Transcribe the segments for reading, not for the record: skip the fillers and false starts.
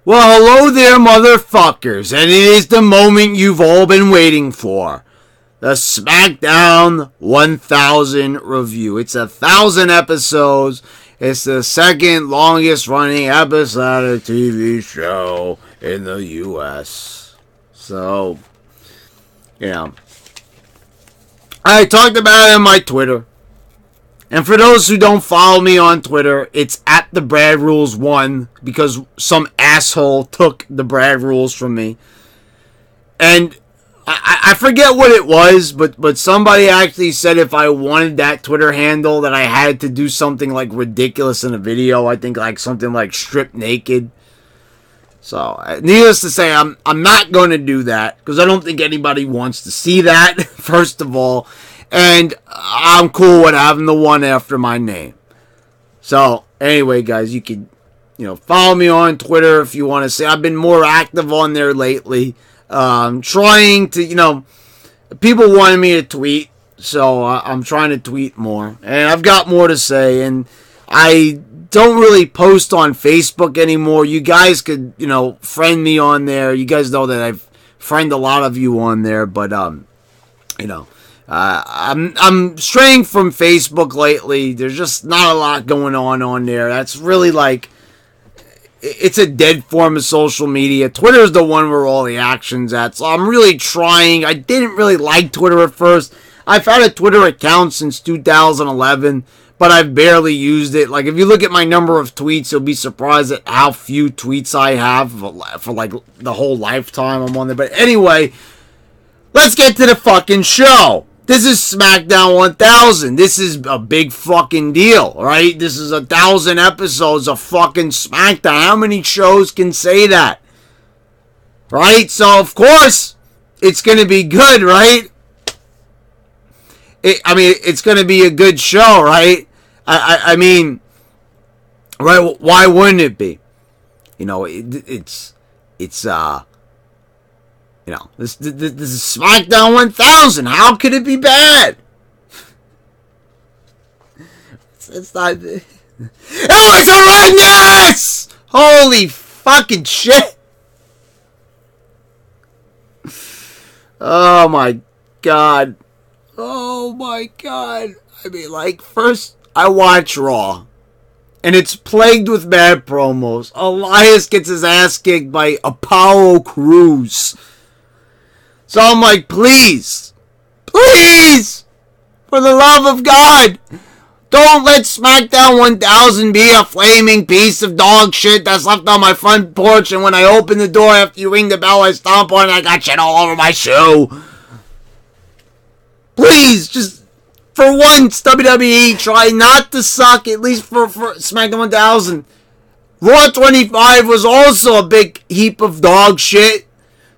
Well, hello there, motherfuckers, and it is the moment you've all been waiting for. The Smackdown 1000 review. It's 1,000 episodes. It's the second longest running episode of a TV show in the U.S. So, I talked about it on my Twitter. And for those who don't follow me on Twitter, it's at the Brad Rules 1 because some asshole took the Brad Rules from me. And I forget what it was, but somebody actually said if I wanted that Twitter handle that I had to do something like ridiculous in a video. I think like something like strip naked. So, needless to say, I'm not going to do that because I don't think anybody wants to see that, first of all. And I'm cool with having the one after my name. So, anyway, guys, you can, follow me on Twitter if you want to see. I've been more active on there lately. Trying to, people wanted me to tweet. So, I'm trying to tweet more. And I've got more to say. And I don't really post on Facebook anymore. You guys could, friend me on there. You guys know that I've friended a lot of you on there. But, I'm straying from Facebook lately. There's just not a lot going on there. That's really like, it's a dead form of social media. Twitter's the one where all the action's at. So I'm really trying. I didn't really like Twitter at first. I've had a Twitter account since 2011, but I've barely used it. Like, if you look at my number of tweets, you'll be surprised at how few tweets I have for like the whole lifetime I'm on there. But anyway, let's get to the fucking show. This is Smackdown 1000. This is a big fucking deal, right? This is 1,000 episodes of fucking Smackdown. How many shows can say that? Right? So, of course, it's going to be good, right? It's going to be a good show, right? I mean, right? Why wouldn't it be? This is SmackDown 1000. How could it be bad? It's not. Oh, it's horrendous! Holy fucking shit! Oh my god. Oh my god. I mean, like, first I watch Raw, and it's plagued with bad promos. Elias gets his ass kicked by Apollo Crews. So I'm like, please, for the love of God, don't let SmackDown 1000 be a flaming piece of dog shit that's left on my front porch, and when I open the door after you ring the bell, I stomp on it and I got shit all over my shoe. Please, just for once, WWE, try not to suck, at least for SmackDown 1000. Raw 25 was also a big heap of dog shit.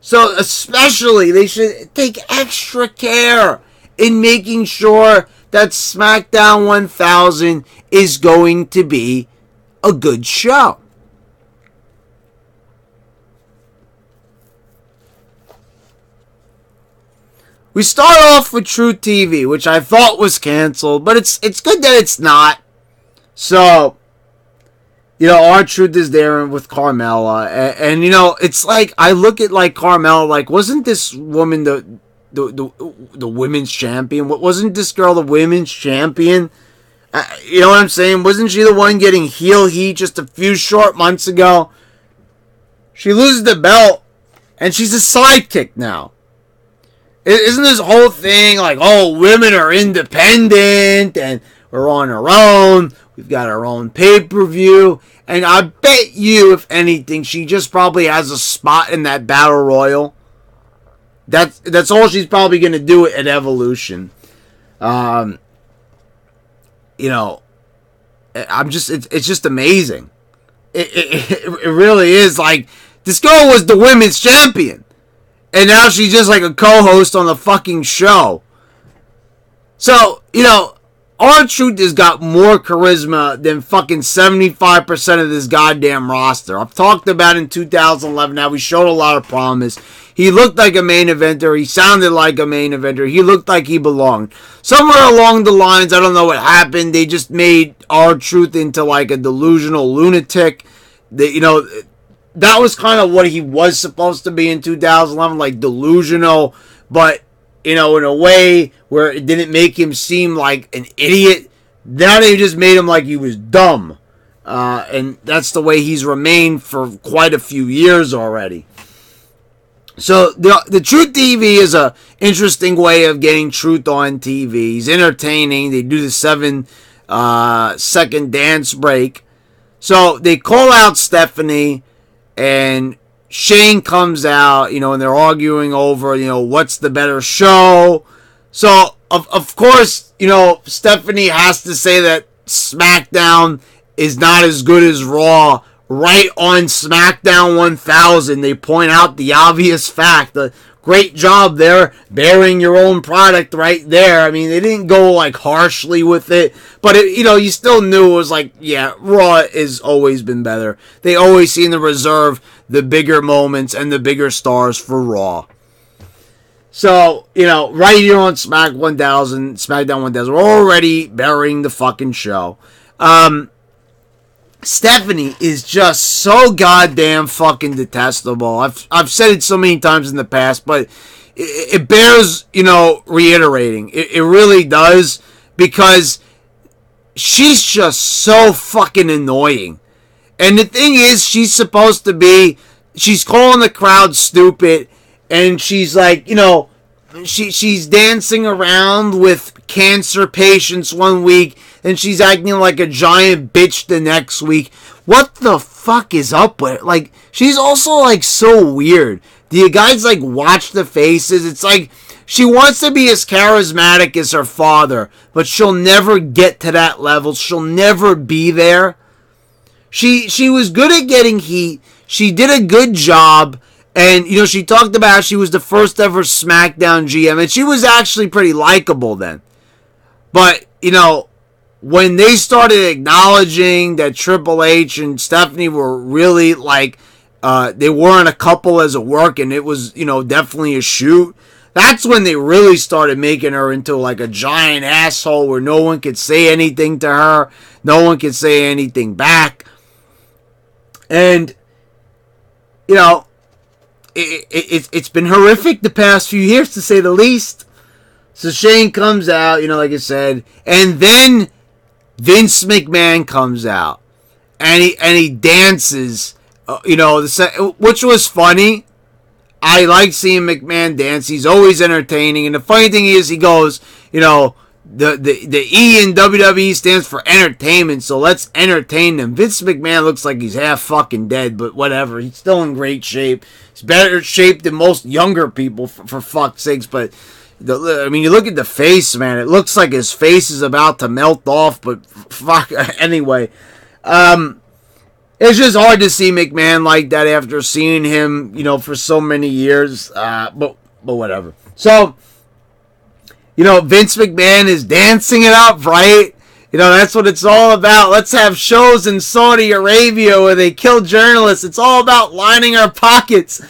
So, especially, they should take extra care in making sure that SmackDown 1000 is going to be a good show. We start off with True TV, which I thought was canceled, but it's good that it's not. So, R-Truth is there with Carmella, and it's like, I look at, like, Carmella, like, wasn't this woman the women's champion? Wasn't this girl the women's champion? You know what I'm saying? Wasn't she the one getting heel heat just a few short months ago? She loses the belt, and she's a sidekick now. Isn't this whole thing like, oh, women are independent, and we're on our own, we've got our own pay-per-view, and I bet you, if anything, she just probably has a spot in that Battle Royal. That's all she's probably going to do at Evolution. It's just amazing. It really is. Like, this girl was the women's champion, and now she's just like a co-host on the fucking show. So, R-Truth has got more charisma than fucking 75% of this goddamn roster. I've talked about in 2011 how he showed a lot of promise. He looked like a main eventer. He sounded like a main eventer. He looked like he belonged. Somewhere along the lines, I don't know what happened, they just made R-Truth into like a delusional lunatic. that was kind of what he was supposed to be in 2011, like delusional, but, you know, in a way where it didn't make him seem like an idiot. Now they just made him like he was dumb. And that's the way he's remained for quite a few years already. So the Truth TV is a interesting way of getting truth on TV. He's entertaining. They do the 7-second dance break. So they call out Stephanie, and Shane comes out, you know, and they're arguing over, you know, what's the better show. So of course, you know, Stephanie has to say that SmackDown is not as good as Raw. Right on SmackDown 1000, they point out the obvious fact. The great job there, bearing your own product right there. I mean, they didn't go like harshly with it, but it, you know, you still knew it was like, yeah, Raw has always been better. They always seem to reserve the bigger moments and the bigger stars for Raw. So, you know, right here on SmackDown 1000, we're already burying the fucking show. Stephanie is just so goddamn fucking detestable. I've said it so many times in the past, but it bears, you know, reiterating. It really does, because she's just so fucking annoying. And the thing is, she's supposed to be, she's calling the crowd stupid, and she's like, you know, she's dancing around with cancer patients one week, and she's acting like a giant bitch the next week. What the fuck is up with it? Like, she's also, like, so weird. Do you guys, like, watch the faces? It's like, she wants to be as charismatic as her father, but she'll never get to that level. She'll never be there. She was good at getting heat. She did a good job. And, you know, she talked about how she was the first ever SmackDown GM, and she was actually pretty likable then. But, you know, when they started acknowledging that Triple H and Stephanie were really, like, they weren't a couple as a work, and it was, you know, definitely a shoot, that's when they really started making her into, like, a giant asshole where no one could say anything to her, no one could say anything back. And, you know, it's been horrific the past few years, to say the least. So Shane comes out, you know, like I said, and then Vince McMahon comes out, and he dances, you know, which was funny. I like seeing McMahon dance. He's always entertaining, and the funny thing is, he goes, you know, the E in WWE stands for entertainment, so let's entertain them. Vince McMahon looks like he's half fucking dead, but whatever. He's still in great shape. He's better shape than most younger people, for fuck's sakes. But I mean, you look at the face, man. It looks like his face is about to melt off. But fuck, anyway, it's just hard to see McMahon like that after seeing him, you know, for so many years. But whatever. So, you know, Vince McMahon is dancing it up, right? You know, that's what it's all about. Let's have shows in Saudi Arabia where they kill journalists. It's all about lining our pockets.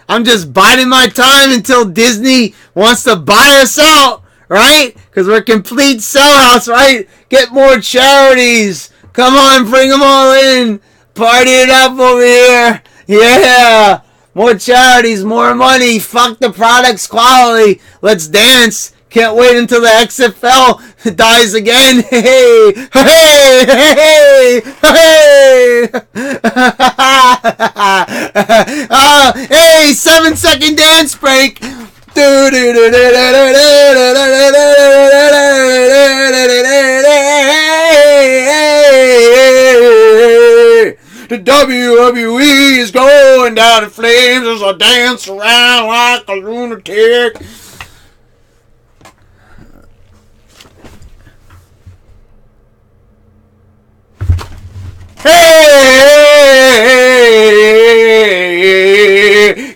I'm just biding my time until Disney wants to buy us out, right? Because we're complete sellouts, right? Get more charities. Come on, bring them all in. Party it up over here. Yeah. More charities, more money. Fuck the product's quality. Let's dance. Can't wait until the XFL dies again. Hey, hey, hey, hey. Hey, 7-second dance break. The WWE is going down in flames as I dance around like a lunatic. Hey,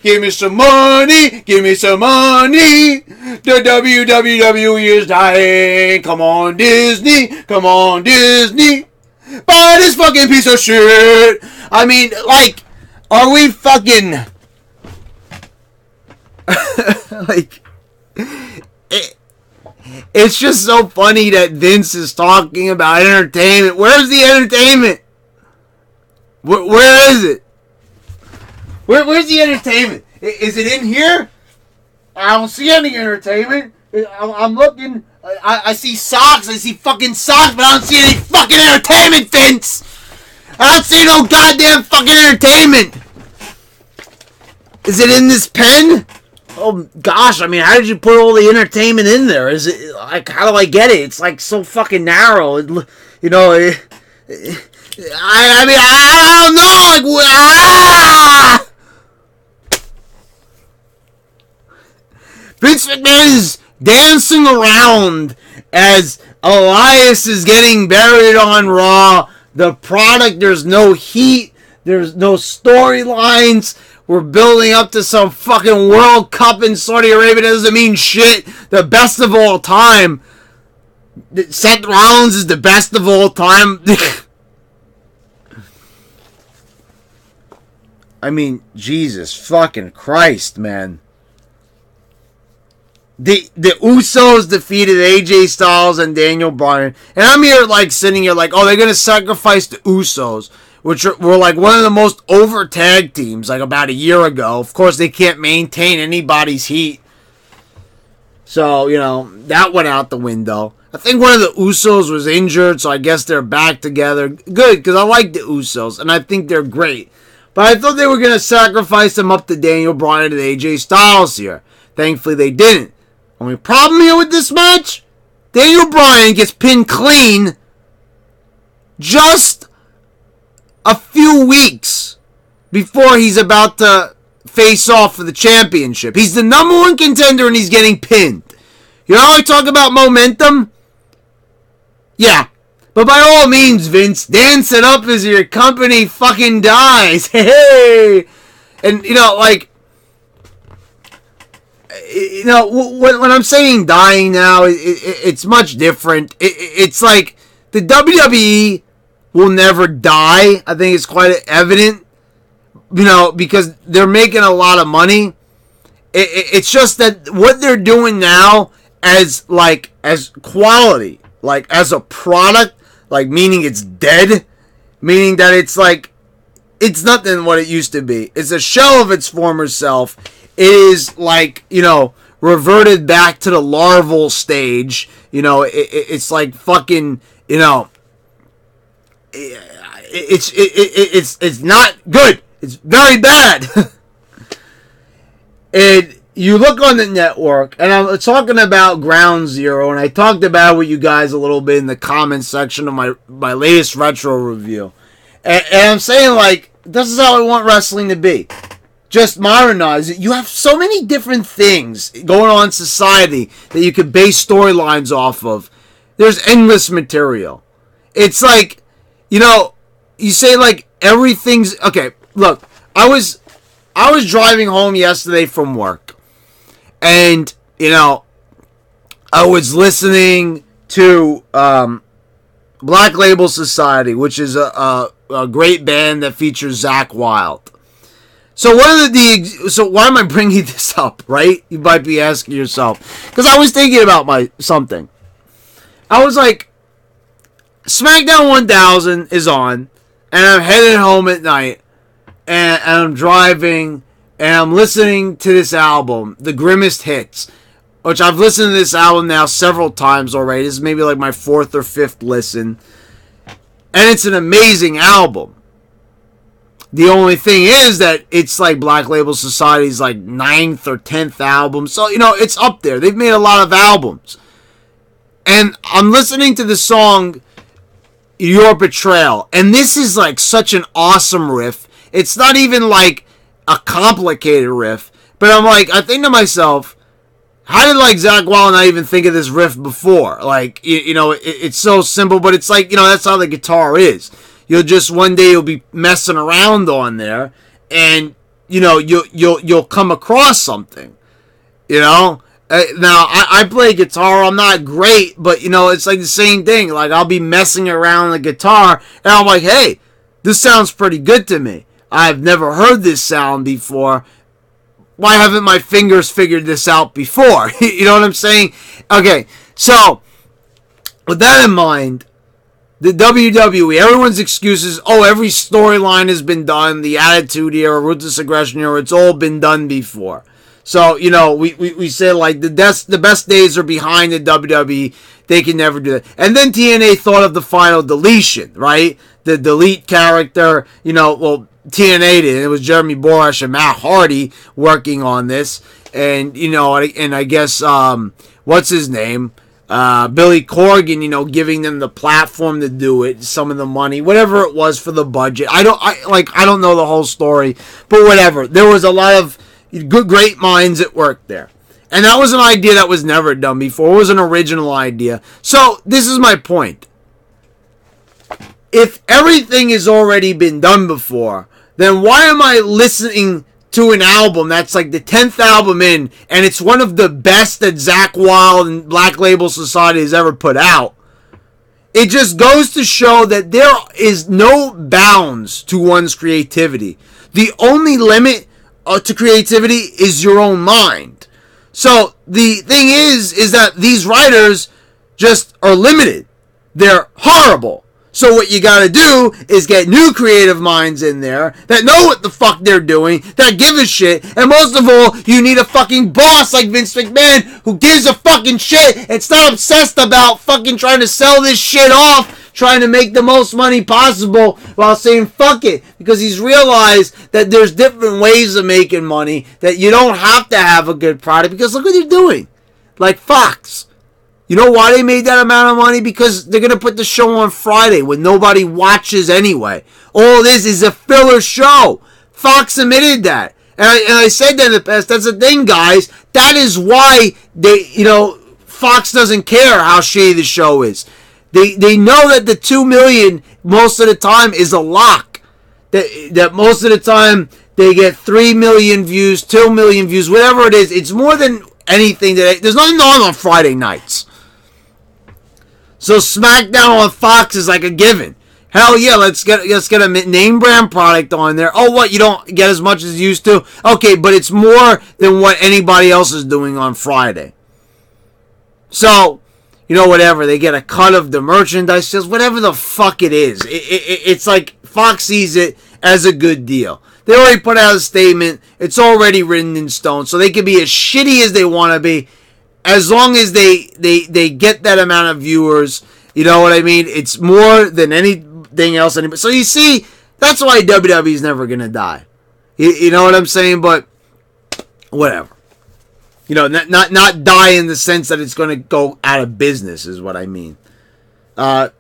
give me some money, give me some money. The WWE is dying. Come on, Disney, come on, Disney. Buy this fucking piece of shit. I mean, like, are we fucking like? It's just so funny that Vince is talking about entertainment. Where's the entertainment? Where is it? Where's the entertainment? Is it in here? I don't see any entertainment. I'm looking. I see socks. I see fucking socks, but I don't see any fucking entertainment, Vince. I don't see no goddamn fucking entertainment. Is it in this pen? Oh gosh, I mean, how did you put all the entertainment in there? Is it like, how do I get it? It's like so fucking narrow. You know, I mean, I don't know. Like, ah! Vince McMahon is dancing around as Elias is getting buried on Raw. The product, there's no heat. There's no storylines. We're building up to some fucking World Cup in Saudi Arabia. That doesn't mean shit. The best of all time. Seth Rollins is the best of all time. I mean, Jesus fucking Christ, man. The Usos defeated AJ Styles and Daniel Bryan. And I'm here like sitting here like, oh, they're going to sacrifice the Usos, which were like one of the most over tag teams like about a year ago. Of course, they can't maintain anybody's heat. So, you know, that went out the window. I think one of the Usos was injured, so I guess they're back together. Good, because I like the Usos, and I think they're great. But I thought they were going to sacrifice them up to Daniel Bryan and AJ Styles here. Thankfully, they didn't. Only problem here with this match, Daniel Bryan gets pinned clean just a few weeks before he's about to face off for the championship. He's the number one contender and he's getting pinned. You know how I talk about momentum? Yeah. But by all means, Vince, dance it up as your company fucking dies. Hey! And, you know, like, you know, when I'm saying dying now, it's much different. It's like the WWE will never die. I think it's quite evident, you know, because they're making a lot of money. It's just that what they're doing now as quality, like as a product, like meaning it's dead, meaning that it's like, it's nothing what it used to be. It's a shell of its former self. It is like, you know, reverted back to the larval stage. You know, it's like fucking, you know, it's not good. It's very bad. And you look on the network, and I'm talking about Ground Zero, and I talked about it with you guys a little bit in the comments section of my latest retro review. And I'm saying, like, this is how I want wrestling to be. Just modernize it. You have so many different things going on in society that you could base storylines off of. There's endless material. It's like, you know, you say like everything's okay. Look, I was driving home yesterday from work, and you know, I was listening to Black Label Society, which is a great band that features Zakk Wylde. So so why am I bringing this up, right? You might be asking yourself. Because I was thinking about something. I was like, SmackDown 1000 is on, and I'm headed home at night, and I'm driving, and I'm listening to this album, The Grimmest Hits, which I've listened to this album now several times already. This is maybe like my 4th or 5th listen. And it's an amazing album. The only thing is that it's like Black Label Society's like 9th or 10th album. So, you know, it's up there. They've made a lot of albums. And I'm listening to the song Your Betrayal. And this is like such an awesome riff. It's not even like a complicated riff. But I'm like, I think to myself, how did like Zakk Wylde not even think of this riff before? Like, you know, it's so simple, but it's like, you know, that's how the guitar is. You'll just one day you'll be messing around on there, and you know you'll come across something. You know, now I play guitar. I'm not great, but you know it's like the same thing. Like I'll be messing around the guitar, and I'm like, hey, this sounds pretty good to me. I've never heard this sound before. Why haven't my fingers figured this out before? You know what I'm saying? Okay, so with that in mind, the WWE, everyone's excuses, oh, every storyline has been done, the Attitude Era, Ruthless Aggression Era, it's all been done before. So, you know, we say, like, the best days are behind the WWE. They can never do that. And then TNA thought of the final deletion, right? The delete character, you know, well, TNA did. It was Jeremy Borash and Matt Hardy working on this. And, you know, and I guess, what's his name? Billy Corgan, you know, giving them the platform to do it, some of the money, whatever it was for the budget. I don't know the whole story, but whatever. There was a lot of great minds at work there. And that was an idea that was never done before. It was an original idea. So, this is my point. If everything has already been done before, then why am I listening to an album that's like the 10th album in, and it's one of the best that Zakk Wylde and Black Label Society has ever put out? It just goes to show that there is no bounds to one's creativity. The only limit to creativity is your own mind. So the thing is that these writers just are limited. They're horrible. So what you gotta do is get new creative minds in there that know what the fuck they're doing, that give a shit, and most of all, you need a fucking boss like Vince McMahon who gives a fucking shit. It's not obsessed about fucking trying to sell this shit off, trying to make the most money possible while saying fuck it, because he's realized that there's different ways of making money, that you don't have to have a good product, because look what they're doing. Like Fox. You know why they made that amount of money? Because they're going to put the show on Friday when nobody watches anyway. All this is a filler show. Fox admitted that. And I said that in the past. That's the thing, guys. That is why Fox doesn't care how shitty the show is. They know that the 2 million most of the time is a lock. That most of the time they get 3 million views, 2 million views, whatever it is. It's more than anything. There's nothing on Friday nights. So SmackDown on Fox is like a given. Hell yeah, let's get a name brand product on there. Oh, what, you don't get as much as you used to? Okay, but it's more than what anybody else is doing on Friday. So, you know, whatever, they get a cut of the merchandise sales, whatever the fuck it is. It's like Fox sees it as a good deal. They already put out a statement. It's already written in stone, so they can be as shitty as they want to be. As long as they get that amount of viewers, you know what I mean? It's more than anything else. So you see, that's why WWE is never going to die. You know what I'm saying? But whatever. You know, not die in the sense that it's going to go out of business is what I mean.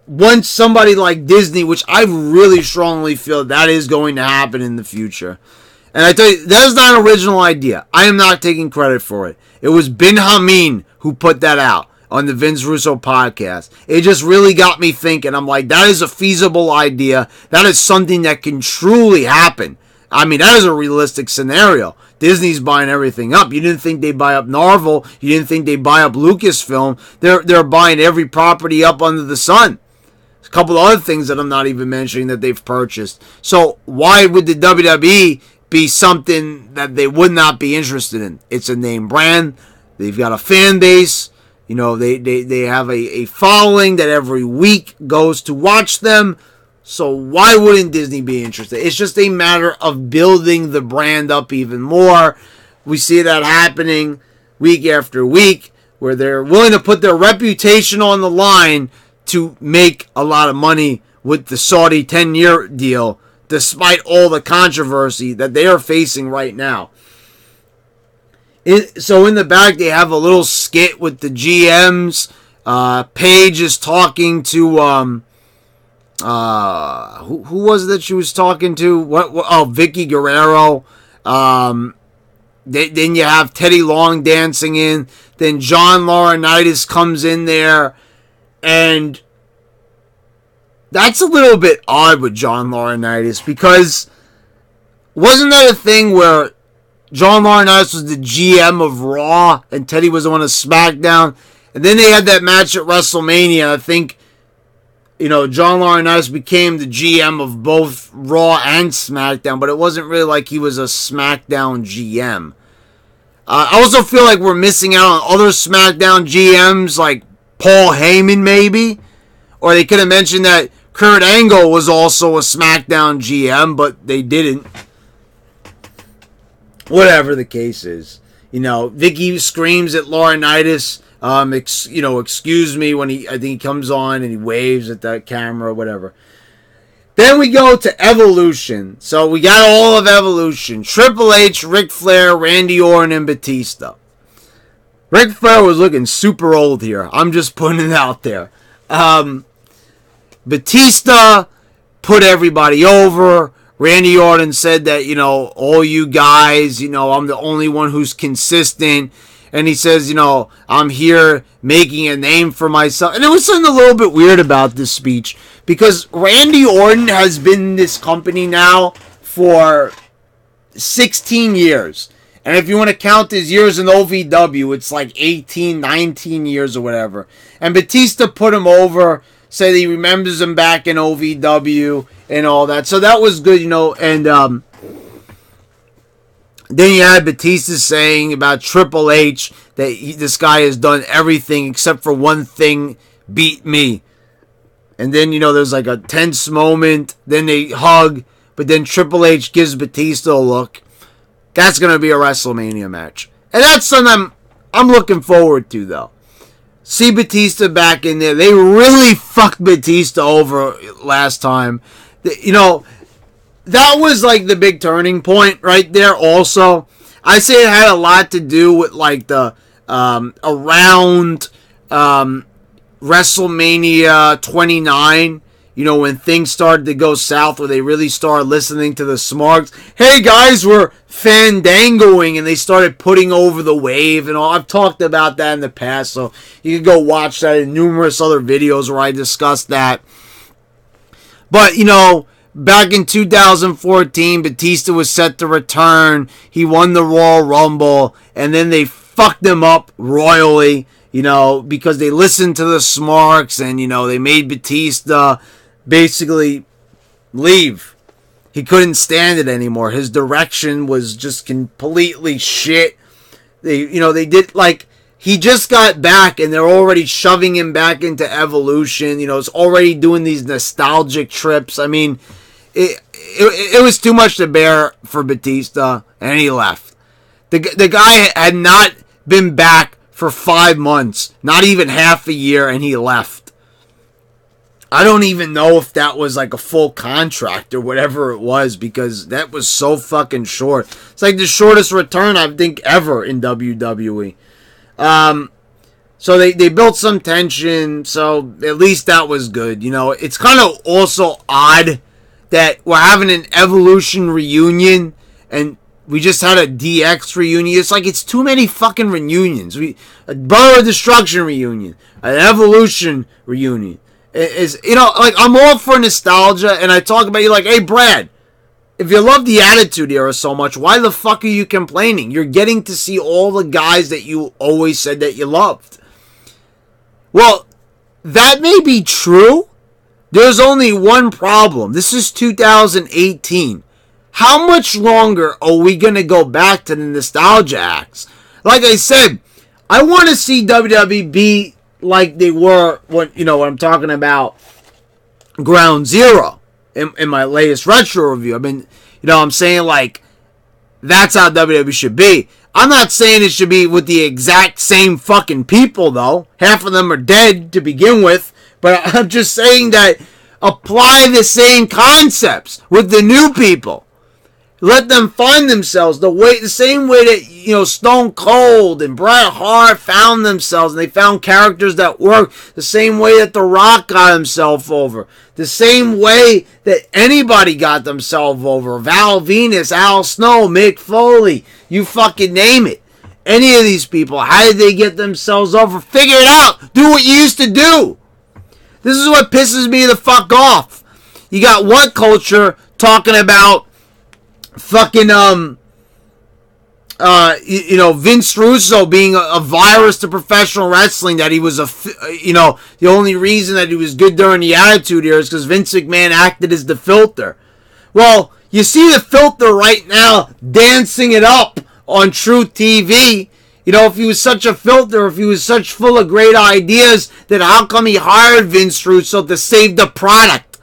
Once somebody like Disney, which I really strongly feel that is going to happen in the future. And I tell you, that is not an original idea. I am not taking credit for it. It was Bin Hameen who put that out on the Vince Russo podcast. It just really got me thinking. I'm like, that is a feasible idea. That is something that can truly happen. I mean, that is a realistic scenario. Disney's buying everything up. You didn't think they'd buy up Marvel. You didn't think they'd buy up Lucasfilm. They're buying every property up under the sun. A couple of other things that I'm not even mentioning that they've purchased. So why would the WWE be something that they would not be interested in? It's a name brand. They've got a fan base. You know, they have a following that every week goes to watch them. So why wouldn't Disney be interested? It's just a matter of building the brand up even more. We see that happening week after week, where they're willing to put their reputation on the line to make a lot of money with the Saudi 10-year deal, despite all the controversy that they are facing right now. So in the back, they have a little skit with the GMs. Paige is talking to... who was it that she was talking to? Oh, Vicky Guerrero. Then you have Teddy Long dancing in. Then John Laurinaitis comes in there. And that's a little bit odd with John Laurinaitis, because wasn't that a thing where John Laurinaitis was the GM of Raw and Teddy was the one of SmackDown? And then they had that match at WrestleMania. I think, you know, John Laurinaitis became the GM of both Raw and SmackDown, but it wasn't really like he was a SmackDown GM. I also feel like we're missing out on other SmackDown GMs, like Paul Heyman maybe, Or they could have mentioned that Kurt Angle was also a SmackDown GM, but they didn't. Whatever the case is. Vicky screams at Laurinaitis, excuse me, when I think he comes on and he waves at that camera or whatever. Then we go to Evolution. So we got all of Evolution. Triple H, Ric Flair, Randy Orton, and Batista. Ric Flair was looking super old here. I'm just putting it out there. Batista put everybody over. Randy Orton said that, all you guys, I'm the only one who's consistent. And he says, I'm here making a name for myself. And there was something a little bit weird about this speech. Because Randy Orton has been in this company now for 16 years. And if you want to count his years in OVW, it's like 18, 19 years or whatever. And Batista put him over, said he remembers him back in OVW and all that. So that was good, and then you had Batista saying about Triple H that this guy has done everything except for one thing, beat me. And then, there's like a tense moment. Then they hug. But then Triple H gives Batista a look. That's going to be a WrestleMania match. And that's something I'm looking forward to, though. See Batista back in there. They really fucked Batista over last time. That was like the big turning point right there also. I say it had a lot to do with like the around WrestleMania 29, when things started to go south, where they really started listening to the smarks. Hey guys, we're fandangoing, and they started putting over the wave and all. I've talked about that in the past, so you can go watch that in numerous other videos where I discussed that. But, back in 2014, Batista was set to return. He won the Royal Rumble, and then they fucked him up royally. Because they listened to the smarks and, they made Batista basically leave. He couldn't stand it anymore. His direction was just completely shit. They did, like, he just got back and they're already shoving him back into Evolution. It's already doing these nostalgic trips. I mean, it was too much to bear for Batista, and he left. The guy had not been back for 5 months, not even half a year, and he left. I don't even know if that was like a full contract or whatever it was, because that was so fucking short. It's like the shortest return, I think, ever in WWE. So they built some tension, so at least that was good. It's kind of also odd that we're having an Evolution reunion, and we just had a DX reunion. It's like it's too many fucking reunions. A Borough of Destruction reunion, an Evolution reunion. I'm all for nostalgia, and I talk about you like, hey Brad, if you love the Attitude Era so much, why the fuck are you complaining? You're getting to see all the guys that you always said that you loved. Well, that may be true. There's only one problem. This is 2018. How much longer are we going to go back to the nostalgia acts? Like I said, I want to see WWE be like they were when I'm talking about Ground Zero in my latest retro review. I mean, I'm saying like that's how WWE should be. I'm not saying it should be with the exact same fucking people though. Half of them are dead to begin with, but I'm just saying that apply the same concepts with the new people. Let them find themselves the same way that, Stone Cold and Bret Hart found themselves, and they found characters that work, the same way that The Rock got himself over, the same way that anybody got themselves over. Val Venus, Al Snow, Mick Foley, you fucking name it. Any of these people, how did they get themselves over? Figure it out. Do what you used to do. This is what pisses me the fuck off. You got one culture talking about fucking Vince Russo being a virus to professional wrestling, that he was the only reason that he was good during the Attitude Era is because Vince McMahon acted as the filter. Well, you see the filter right now dancing it up on True TV, You know, if he was such a filter, if he was such full of great ideas, then how come he hired Vince Russo to save the product?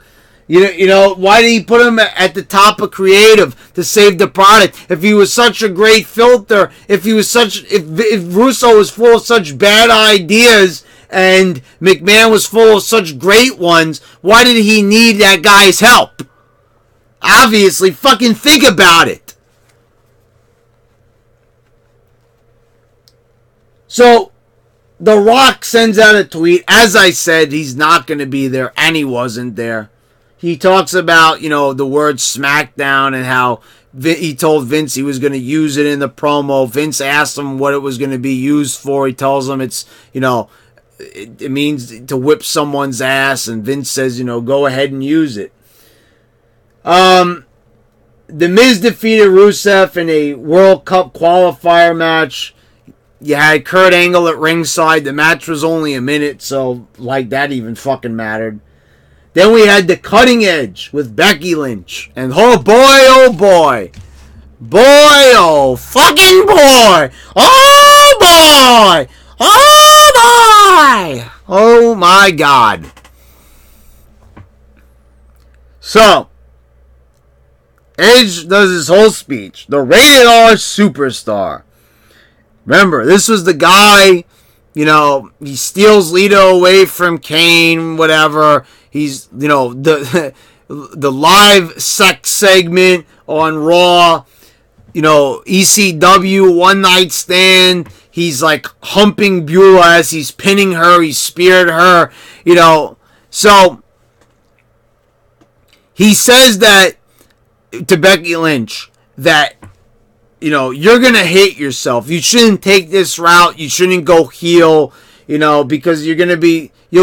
You know, why did he put him at the top of creative to save the product? If he was such a great filter, if Russo was full of such bad ideas and McMahon was full of such great ones, why did he need that guy's help? Obviously, fucking think about it. So, The Rock sends out a tweet. As I said, he's not going to be there, and he wasn't there. He talks about, you know, the word Smackdown and how he told Vince he was going to use it in the promo. Vince asked him what it was going to be used for. He tells him it's, you know, it means to whip someone's ass, and Vince says, you know, go ahead and use it. The Miz defeated Rusev in a World Cup qualifier match. You had Kurt Angle at ringside. The match was only a minute, so like that even fucking mattered. Then we had the Cutting Edge with Becky Lynch. And oh boy, oh boy. Boy, oh fucking boy. Oh boy. Oh boy. Oh my God. So, Edge does his whole speech. The rated R superstar. Remember, this was the guy, you know, he steals Lita away from Kane, whatever. He's, you know, the live sex segment on Raw, you know, ECW one night stand. He's like humping Beulah as he's pinning her. He speared her, you know. So, he says that to Becky Lynch that, you know, you're going to hate yourself. You shouldn't take this route. You shouldn't go heel, you know, because you'll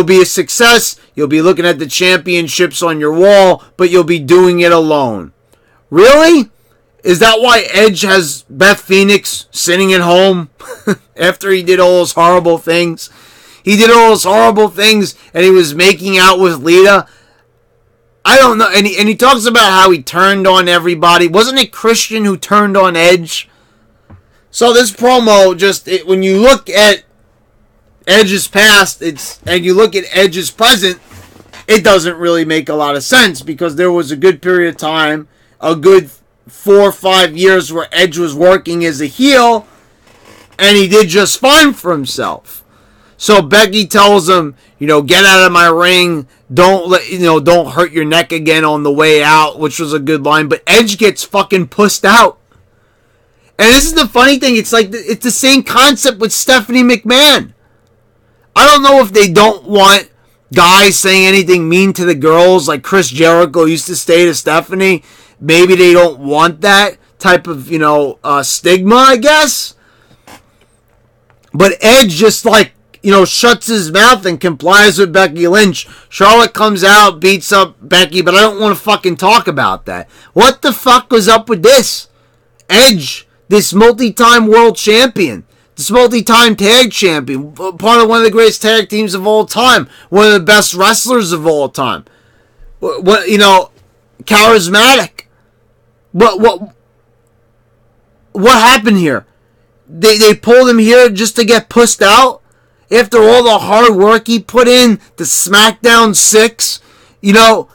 be a success. You'll be looking at the championships on your wall, but you'll be doing it alone. Really? Is that why Edge has Beth Phoenix sitting at home after he did all those horrible things? He did all those horrible things and he was making out with Lita. I don't know. And he talks about how he turned on everybody. Wasn't it Christian who turned on Edge? So this promo, when you look at Edge's past, and you look at Edge's present, it doesn't really make a lot of sense because there was a good period of time, a good 4 or 5 years where Edge was working as a heel, and he did just fine for himself. So Becky tells him, you know, get out of my ring. Don't hurt your neck again on the way out, which was a good line. But Edge gets fucking pussed out. And this is the funny thing. It's like, it's the same concept with Stephanie McMahon. I don't know if they don't want guys saying anything mean to the girls like Chris Jericho used to say to Stephanie. Maybe they don't want that type of, you know, stigma, I guess. But Edge just like, you know, shuts his mouth and complies with Becky Lynch. Charlotte comes out, beats up Becky, but I don't want to fucking talk about that. What the fuck was up with this? Edge, this multi-time world champion, this multi-time tag champion, part of one of the greatest tag teams of all time, one of the best wrestlers of all time. What, you know, charismatic. What happened here? They pulled him here just to get pushed out? After all the hard work he put in to SmackDown 6, you know,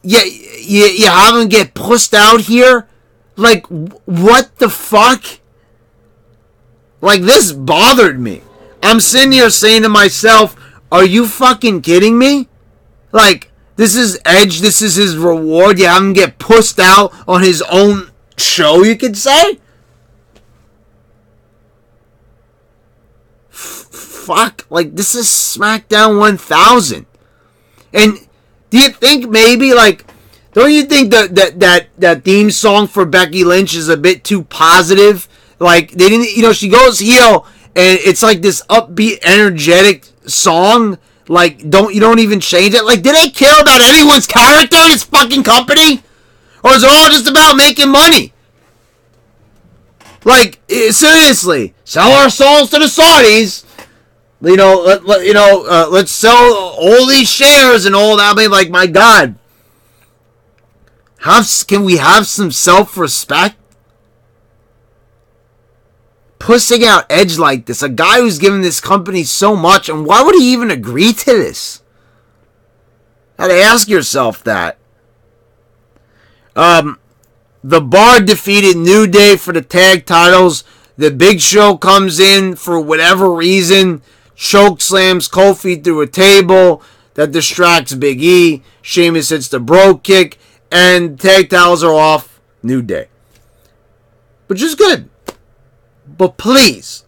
you have him get pushed out here? Like, what the fuck? Like, this bothered me. I'm sitting here saying to myself, are you fucking kidding me? Like, this is Edge, this is his reward. You have him get pushed out on his own show, you could say? Fuck, like, this is SmackDown 1000. And do you think maybe, like, don't you think that theme song for Becky Lynch is a bit too positive? Like, they didn't, you know, she goes heel and it's like this upbeat, energetic song. Like, you don't even change it. Like, do they care about anyone's character in this fucking company? Or is it all just about making money? Like, seriously, sell our souls to the Saudis. You know, let's sell all these shares and all that. I mean, like, my God. Can we have some self-respect? pussing out Edge like this? A guy who's given this company so much, and why would he even agree to this? How to ask yourself that. The Bar defeated New Day for the tag titles. The Big Show comes in for whatever reason, choke slams Kofi through a table that distracts Big E. Sheamus hits the bro kick, and tag titles are off. New Day. Which is good. But please,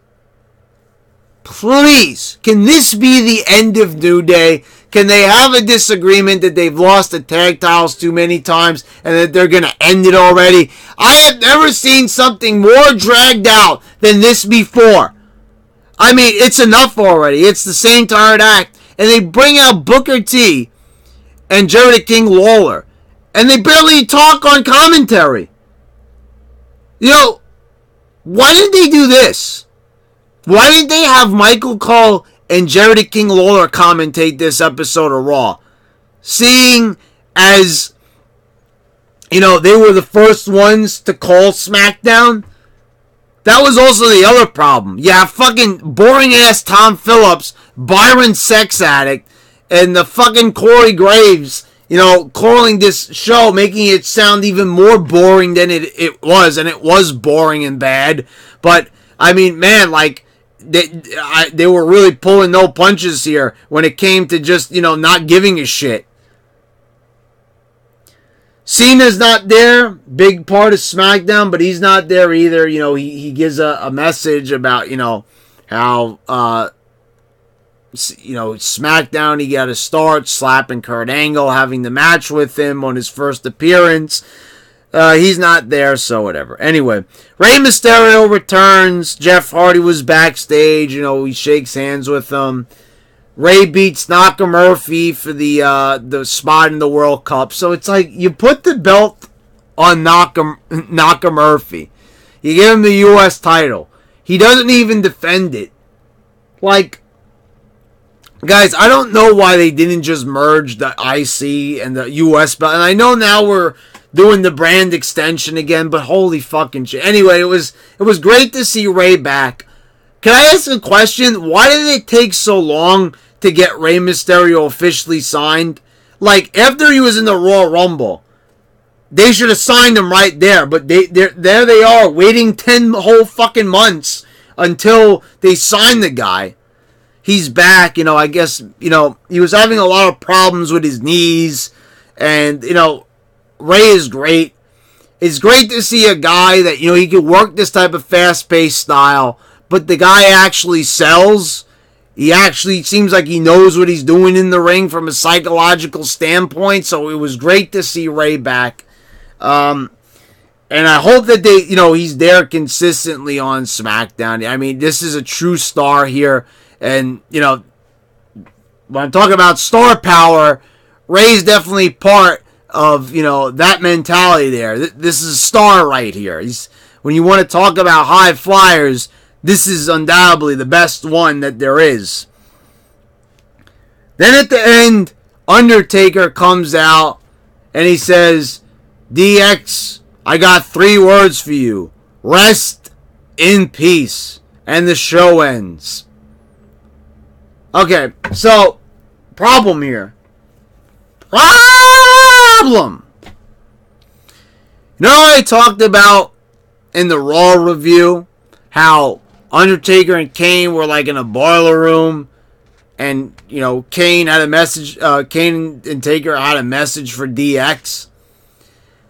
can this be the end of New Day? Can they have a disagreement that they've lost the tag titles too many times and that they're going to end it already? I have never seen something more dragged out than this before. I mean, it's enough already. It's the same tired act. And they bring out Booker T and Jerry the King Lawler. And they barely talk on commentary. You know, why didn't they do this? Why didn't they have Michael Cole and Jerry the King Lawler commentate this episode of Raw? Seeing as, you know, they were the first ones to call SmackDown. That was also the other problem. You have fucking boring-ass Tom Phillips, Byron Sex Addict, and the fucking Corey Graves, you know, calling this show, making it sound even more boring than it was. And it was boring and bad. But, I mean, man, like, they were really pulling no punches here when it came to just, you know, not giving a shit. Cena's not there, big part of SmackDown, but he's not there either. You know, he gives a message about, you know, how, you know, SmackDown, he got to start slapping Kurt Angle, having the match with him on his first appearance. He's not there, so whatever. Anyway, Rey Mysterio returns. Jeff Hardy was backstage. You know, he shakes hands with him. Rey beats Nakamurphy for the spot in the World Cup. So it's like you put the belt on Nakamurphy. You give him the U.S. title. He doesn't even defend it. Like, guys, I don't know why they didn't just merge the IC and the U.S. belt. And I know now we're doing the brand extension again, but holy fucking shit. Anyway, it was great to see Rey back. Can I ask a question? Why did it take so long to get Rey Mysterio officially signed? Like, after he was in the Royal Rumble, they should have signed him right there. But there they are, waiting 10 whole fucking months until they sign the guy. He's back, you know, I guess, you know, he was having a lot of problems with his knees. And, you know, Rey is great. It's great to see a guy that, you know, he can work this type of fast-paced style, but the guy actually sells. He actually seems like he knows what he's doing in the ring from a psychological standpoint, so it was great to see Rey back. And I hope that they, you know, he's there consistently on SmackDown. I mean, this is a true star here, and, you know, when I'm talking about star power, Rey's definitely part of, you know, that mentality there. This is a star right here. When you want to talk about high flyers, this is undoubtedly the best one that there is. Then at the end, Undertaker comes out and he says, DX, I got 3 words for you. Rest in peace. And the show ends. Okay, so, problem here. Problem! You know what I talked about in the Raw review? How Undertaker and Kane were like in a boiler room, and, you know, Kane had a message, Kane and Taker had a message for DX.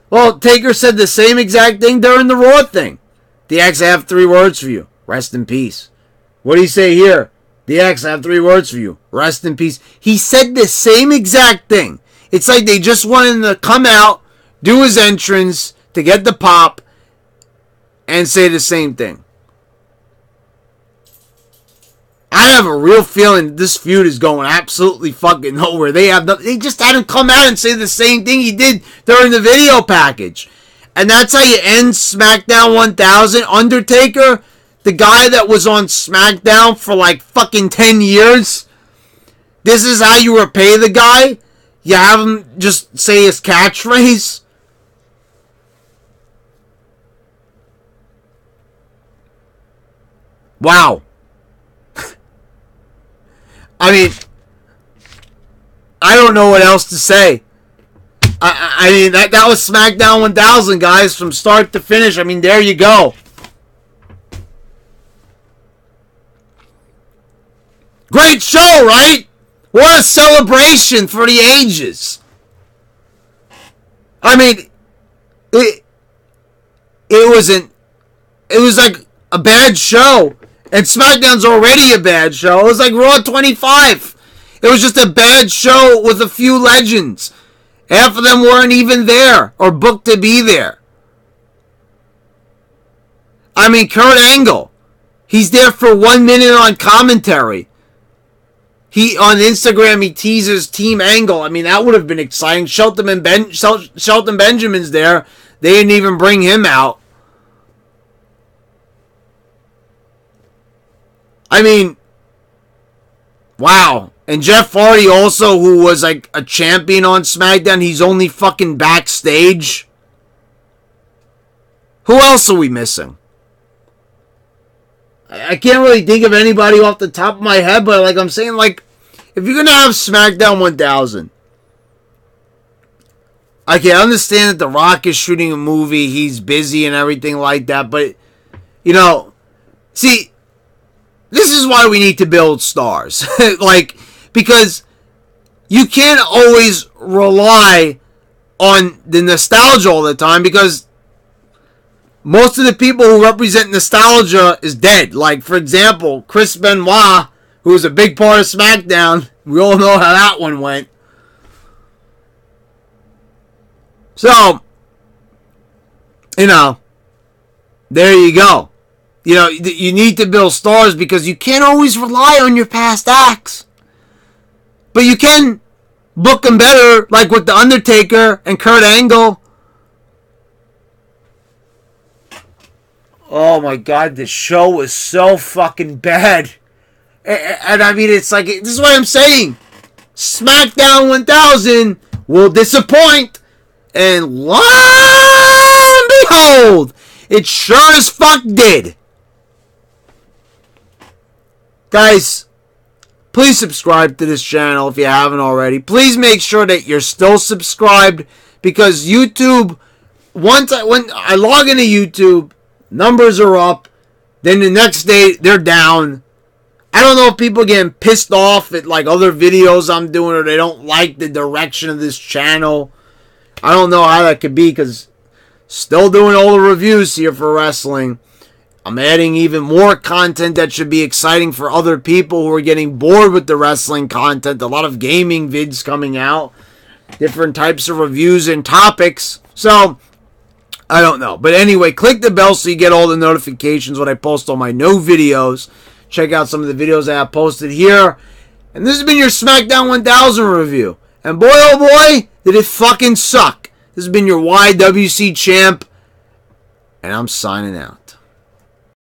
Well, Taker said the same exact thing during the Raw thing. DX, I have 3 words for you. Rest in peace. What do you say here? DX, I have 3 words for you. Rest in peace. He said the same exact thing. It's like they just wanted him to come out, do his entrance, to get the pop, and say the same thing. I have a real feeling this feud is going absolutely fucking nowhere. They just had him come out and say the same thing he did during the video package. And that's how you end SmackDown 1000. Undertaker, the guy that was on SmackDown for like fucking 10 years. This is how you repay the guy? You have him just say his catchphrase? Wow. I mean, I don't know what else to say. I mean, that was SmackDown 1000, guys, from start to finish. I mean, there you go. Great show, right? What a celebration for the ages. I mean, it was like a bad show. And SmackDown's already a bad show. It was like Raw 25. It was just a bad show with a few legends. Half of them weren't even there or booked to be there. I mean, Kurt Angle, he's there for 1 minute on commentary. On Instagram, he teases Team Angle. I mean, that would have been exciting. Shelton Benjamin's there. They didn't even bring him out. I mean, wow. And Jeff Hardy also, who was like a champion on SmackDown, he's only fucking backstage. Who else are we missing? I can't really think of anybody off the top of my head, but like I'm saying, like, if you're going to have SmackDown 1000, I can understand that The Rock is shooting a movie, he's busy and everything like that, but, you know, see, this is why we need to build stars. Like, because you can't always rely on the nostalgia all the time, because most of the people who represent nostalgia is dead. Like, for example, Chris Benoit, who was a big part of SmackDown. We all know how that one went. So, you know, there you go. You know, you need to build stars because you can't always rely on your past acts. But you can book them better, like with The Undertaker and Kurt Angle. Oh my God, this show was so fucking bad. And I mean, it's like, this is what I'm saying. SmackDown 1000 will disappoint. And lo and behold, it sure as fuck did. Guys, please subscribe to this channel if you haven't already. Please make sure that you're still subscribed, because YouTube, when I log into YouTube, numbers are up. Then the next day, they're down. I don't know if people are getting pissed off at like other videos I'm doing, or they don't like the direction of this channel. I don't know how that could be, because still doing all the reviews here for wrestling. I'm adding even more content that should be exciting for other people who are getting bored with the wrestling content. A lot of gaming vids coming out. Different types of reviews and topics. So, I don't know. But anyway, click the bell so you get all the notifications when I post all my new videos. Check out some of the videos I have posted here. And this has been your SmackDown 1000 review. And boy, oh boy, did it fucking suck. This has been your YWC champ. And I'm signing out.